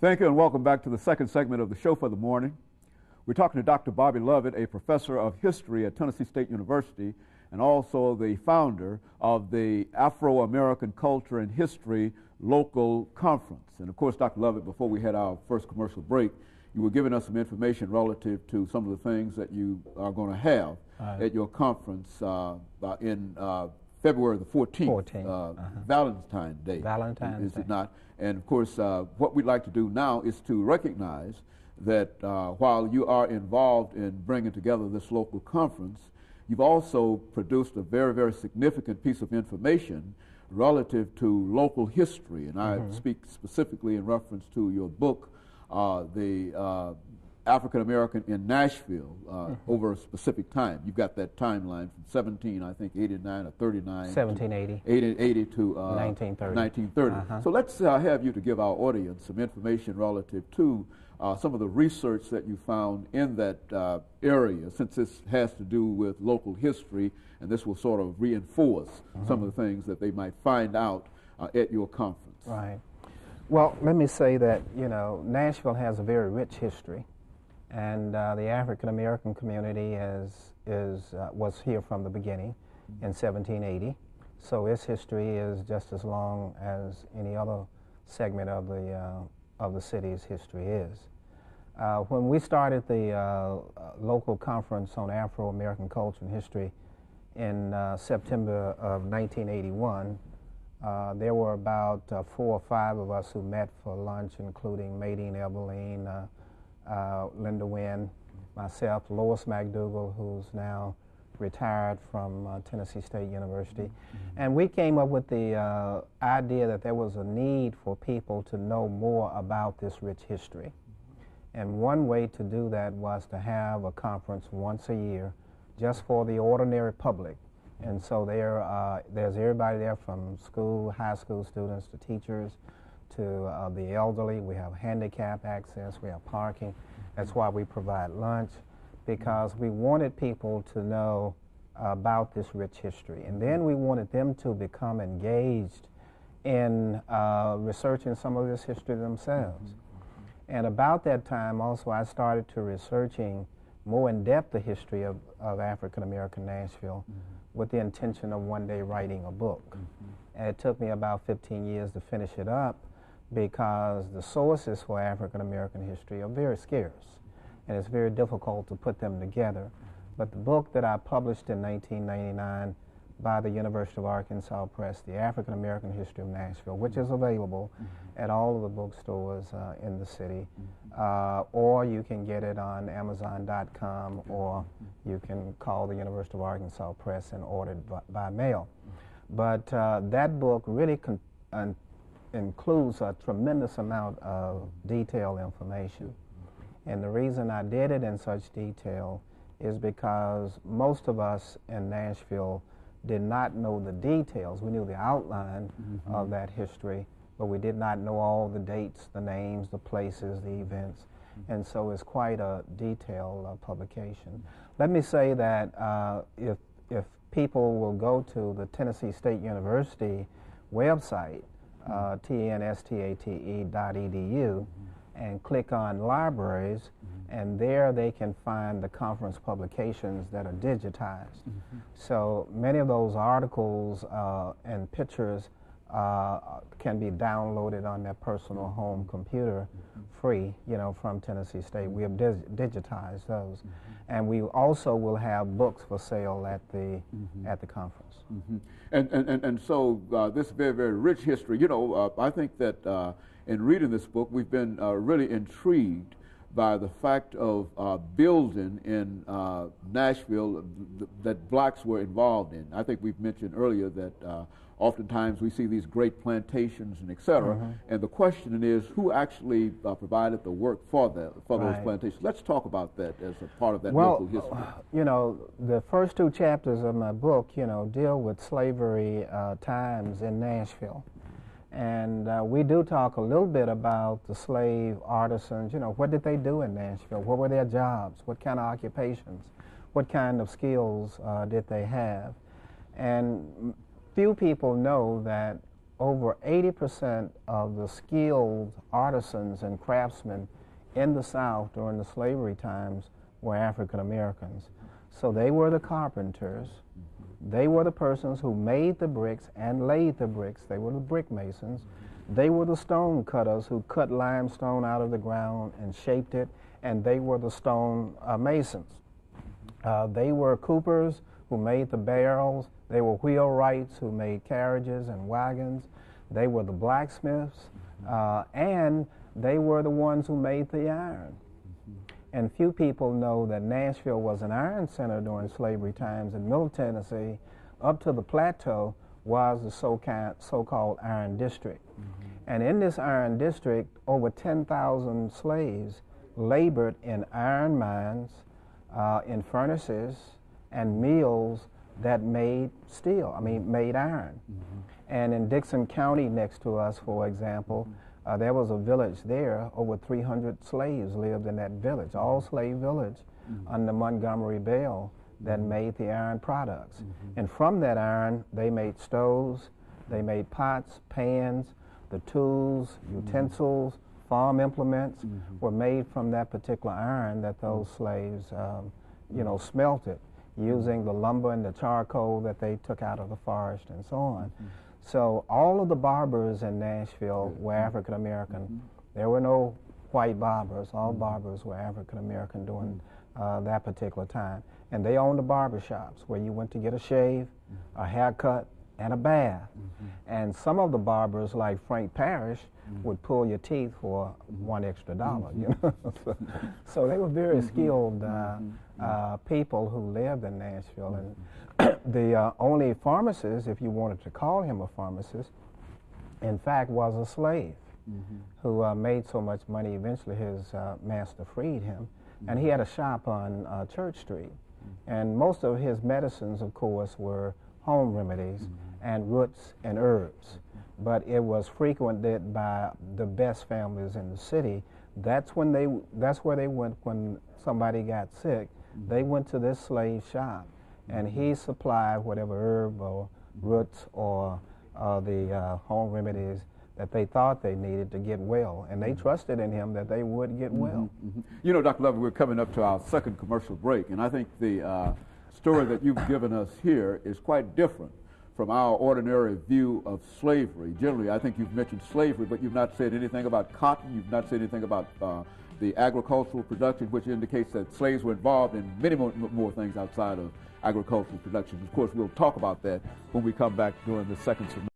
Thank you and welcome back to the second segment of the show for the morning. We're talking to Dr. Bobby Lovett, a professor of history at Tennessee State University and also the founder of the Afro-American Culture and History Local Conference. And of course, Dr. Lovett, before we had our first commercial break, you were giving us some information relative to some of the things that you are going to have at your conference in February the 14th, Valentine's Day. Valentine's Day. Is it not? And of course, what we'd like to do now is to recognize that while you are involved in bringing together this local conference, you've also produced a very, very significant piece of information relative to local history. And I speak specifically in reference to your book, the African American in Nashville, over a specific time. You've got that timeline from 89 or 39. 1780. 80 to 1930. 1930. So let's have you to give our audience some information relative to some of the research that you found in that area, since this has to do with local history, and this will sort of reinforce some of the things that they might find out at your conference. Right. Well, let me say that, Nashville has a very rich history, and the African American community was here from the beginning in 1780. So its history is just as long as any other segment of the city's history is. When we started the local conference on Afro-American culture and history in September of 1981, there were about 4 or 5 of us who met for lunch, including Maydeen Eberline, Linda Wynn, myself, Lois McDougall, who's now retired from Tennessee State University. And we came up with the idea that there was a need for people to know more about this rich history. And one way to do that was to have a conference once a year just for the ordinary public. And so there's everybody there from high school students to teachers to the elderly. We have handicap access, we have parking. That's why we provide lunch, because we wanted people to know about this rich history. And then we wanted them to become engaged in researching some of this history themselves. And about that time also I started to researching more in depth the history of African American Nashville with the intention of one day writing a book. And it took me about 15 years to finish it up because the sources for African American history are very scarce and it's very difficult to put them together. But the book that I published in 1999 by the University of Arkansas Press, The African American History of Nashville, which is available at all of the bookstores in the city, or you can get it on Amazon.com, or you can call the University of Arkansas Press and order it by mail. But that book really includes a tremendous amount of detailed information. And the reason I did it in such detail is because most of us in Nashville did not know the details. We knew the outline of that history, but we did not know all the dates, the names, the places, the events. And so it's quite a detailed publication. Let me say that if people will go to the Tennessee State University website, tnstate.edu, and click on libraries, and there they can find the conference publications that are digitized. So many of those articles and pictures can be downloaded on their personal home computer free, from Tennessee State. We have digitized those. And we also will have books for sale at the conference. And so this very, very rich history, I think that in reading this book, we've been really intrigued by the fact of building in Nashville that blacks were involved in. I think we've mentioned earlier that oftentimes we see these great plantations and et cetera, and the question is who actually provided the work for those plantations. Let's talk about that as a part of that local history. The first 2 chapters of my book, deal with slavery times in Nashville. And we do talk a little bit about the slave artisans. What did they do in Nashville? What were their jobs? What kind of occupations? What kind of skills did they have? And few people know that over 80% of the skilled artisans and craftsmen in the South during the slavery times were African Americans. So they were the carpenters. They were the persons who made the bricks and laid the bricks. They were the brick masons. They were the stone cutters who cut limestone out of the ground and shaped it, and they were the stone masons. They were coopers who made the barrels. They were wheelwrights who made carriages and wagons. They were the blacksmiths, and they were the ones who made the iron. And few people know that Nashville was an iron center during slavery times, and Middle Tennessee, up to the plateau, was the so-called Iron District. And in this Iron District, over 10,000 slaves labored in iron mines, in furnaces, and mills that made steel, made iron. And in Dixon County next to us, for example, there was a village there. Over 300 slaves lived in that village, all slave village, under Montgomery Bell, that made the iron products. And from that iron, they made stoves, they made pots, pans, the tools, utensils, farm implements were made from that particular iron that those slaves, smelted using the lumber and the charcoal that they took out of the forest and so on. So all of the barbers in Nashville were African American. There were no white barbers. All barbers were African American during that particular time. And they owned the barber shops where you went to get a shave, a haircut, and a bath. And some of the barbers, like Frank Parrish, would pull your teeth for $1 extra. So they were very skilled people who lived in Nashville. And the only pharmacist, if you wanted to call him a pharmacist, in fact, was a slave who made so much money. Eventually, his master freed him, and he had a shop on Church Street. And most of his medicines, of course, were home remedies and roots and herbs. But it was frequented by the best families in the city. That's where they went when somebody got sick. They went to this slave shop, and he supplied whatever herb or roots or the home remedies that they thought they needed to get well, and they trusted in him that they would get well. You know, Dr. Lovett, we're coming up to our second commercial break, and I think the story that you've given us here is quite different from our ordinary view of slavery. Generally, I think you've mentioned slavery, but you've not said anything about cotton, you've not said anything about the agricultural production, which indicates that slaves were involved in many more things outside of agricultural production. Of course, we'll talk about that when we come back during the second semester.